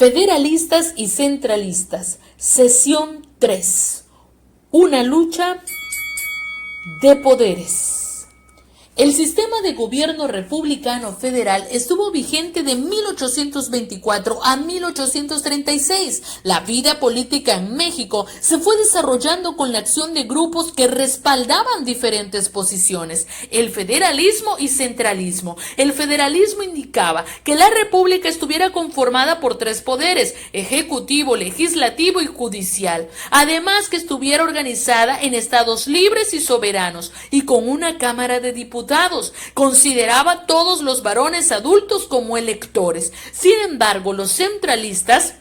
Federalistas y centralistas, sesión 3. Una lucha de poderes. El sistema de gobierno republicano federal estuvo vigente de 1824 a 1836. La vida política en México se fue desarrollando con la acción de grupos que respaldaban diferentes posiciones: el federalismo y centralismo. El federalismo indicaba que la república estuviera conformada por 3 poderes: ejecutivo, legislativo y judicial. Además, que estuviera organizada en estados libres y soberanos y con una cámara de diputados. Consideraba a todos los varones adultos como electores. Sin embargo, los centralistas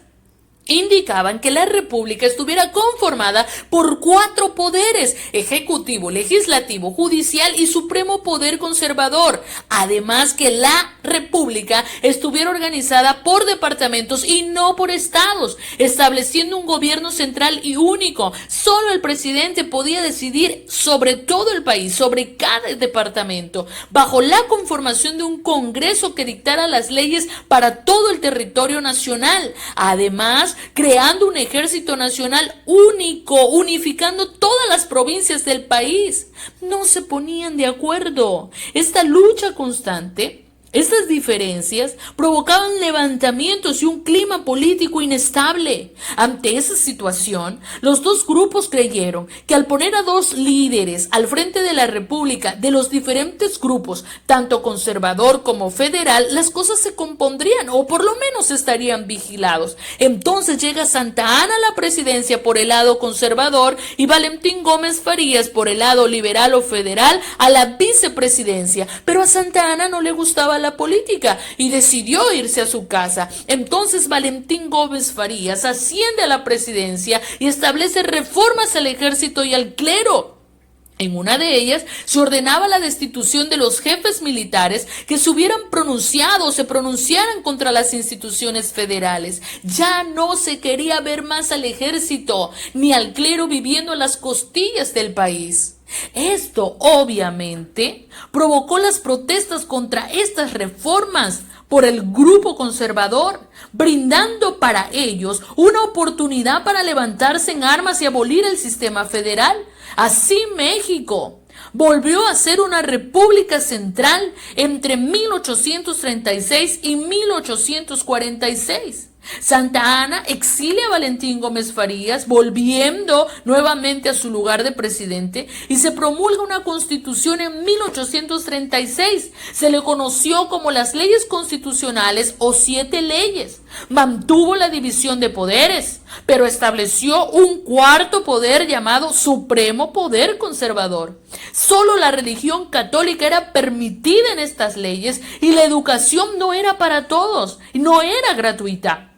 indicaban que la república estuviera conformada por 4 poderes: ejecutivo, legislativo, judicial y supremo poder conservador. Además, que la república estuviera organizada por departamentos y no por estados, estableciendo un gobierno central y único. Solo el presidente podía decidir sobre todo el país, sobre cada departamento, bajo la conformación de un congreso que dictara las leyes para todo el territorio nacional. Además, creando un ejército nacional único, unificando todas las provincias del país. No se ponían de acuerdo. Esta lucha constante, estas diferencias provocaban levantamientos y un clima político inestable. Ante esa situación, los 2 grupos creyeron que al poner a 2 líderes al frente de la república de los diferentes grupos, tanto conservador como federal, las cosas se compondrían o por lo menos estarían vigilados. Entonces llega Santa Anna a la presidencia por el lado conservador y Valentín Gómez Farías por el lado liberal o federal a la vicepresidencia. Pero a Santa Anna no le gustaba la política y decidió irse a su casa. Entonces Valentín Gómez Farías asciende a la presidencia y establece reformas al ejército y al clero. En una de ellas se ordenaba la destitución de los jefes militares que se hubieran pronunciado o se pronunciaran contra las instituciones federales. Ya no se quería ver más al ejército ni al clero viviendo a las costillas del país. Esto obviamente provocó las protestas contra estas reformas por el grupo conservador, brindando para ellos una oportunidad para levantarse en armas y abolir el sistema federal. Así México volvió a ser una república central entre 1836 y 1846. Santa Anna exilia a Valentín Gómez Farías, volviendo nuevamente a su lugar de presidente, y se promulga una constitución en 1836. Se le conoció como las leyes constitucionales o 7 leyes. Mantuvo la división de poderes, pero estableció un 4º poder llamado supremo poder conservador. Solo la religión católica era permitida en estas leyes y la educación no era para todos, no era gratuita.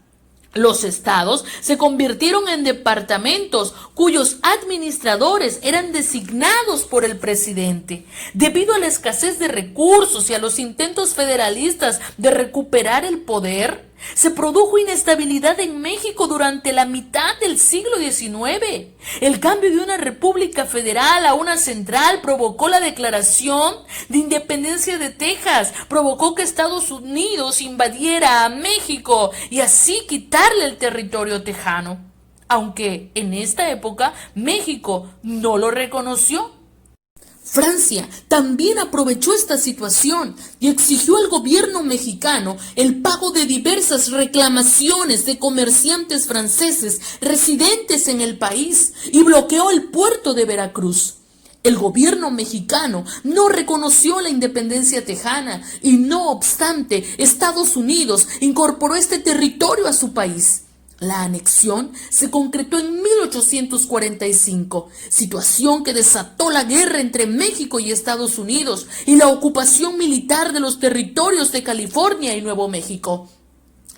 Los estados se convirtieron en departamentos cuyos administradores eran designados por el presidente. Debido a la escasez de recursos y a los intentos federalistas de recuperar el poder, se produjo inestabilidad en México durante la mitad del siglo XIX. El cambio de una república federal a una central provocó la declaración de independencia de Texas, provocó que Estados Unidos invadiera a México y así quitarle el territorio tejano, aunque en esta época México no lo reconoció. Francia también aprovechó esta situación y exigió al gobierno mexicano el pago de diversas reclamaciones de comerciantes franceses residentes en el país y bloqueó el puerto de Veracruz. El gobierno mexicano no reconoció la independencia tejana y, no obstante, Estados Unidos incorporó este territorio a su país. La anexión se concretó en 1845, situación que desató la guerra entre México y Estados Unidos y la ocupación militar de los territorios de California y Nuevo México.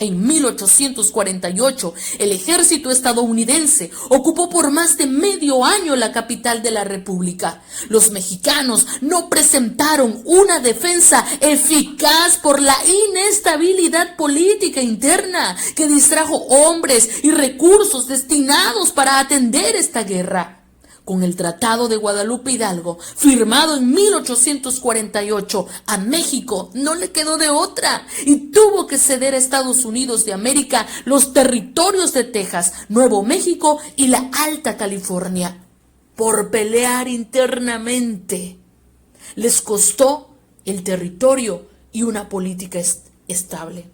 En 1848, el ejército estadounidense ocupó por más de medio año la capital de la República. Los mexicanos no presentaron una defensa eficaz por la inestabilidad política interna que distrajo hombres y recursos destinados para atender esta guerra. Con el Tratado de Guadalupe Hidalgo, firmado en 1848, a México no le quedó de otra y tuvo que ceder a Estados Unidos de América los territorios de Texas, Nuevo México y la Alta California. Por pelear internamente, les costó el territorio y una política estable.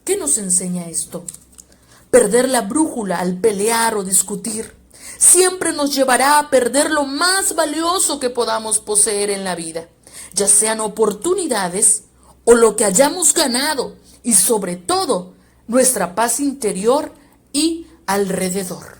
¿Qué nos enseña esto? Perder la brújula al pelear o discutir siempre nos llevará a perder lo más valioso que podamos poseer en la vida, ya sean oportunidades o lo que hayamos ganado y sobre todo nuestra paz interior y alrededor.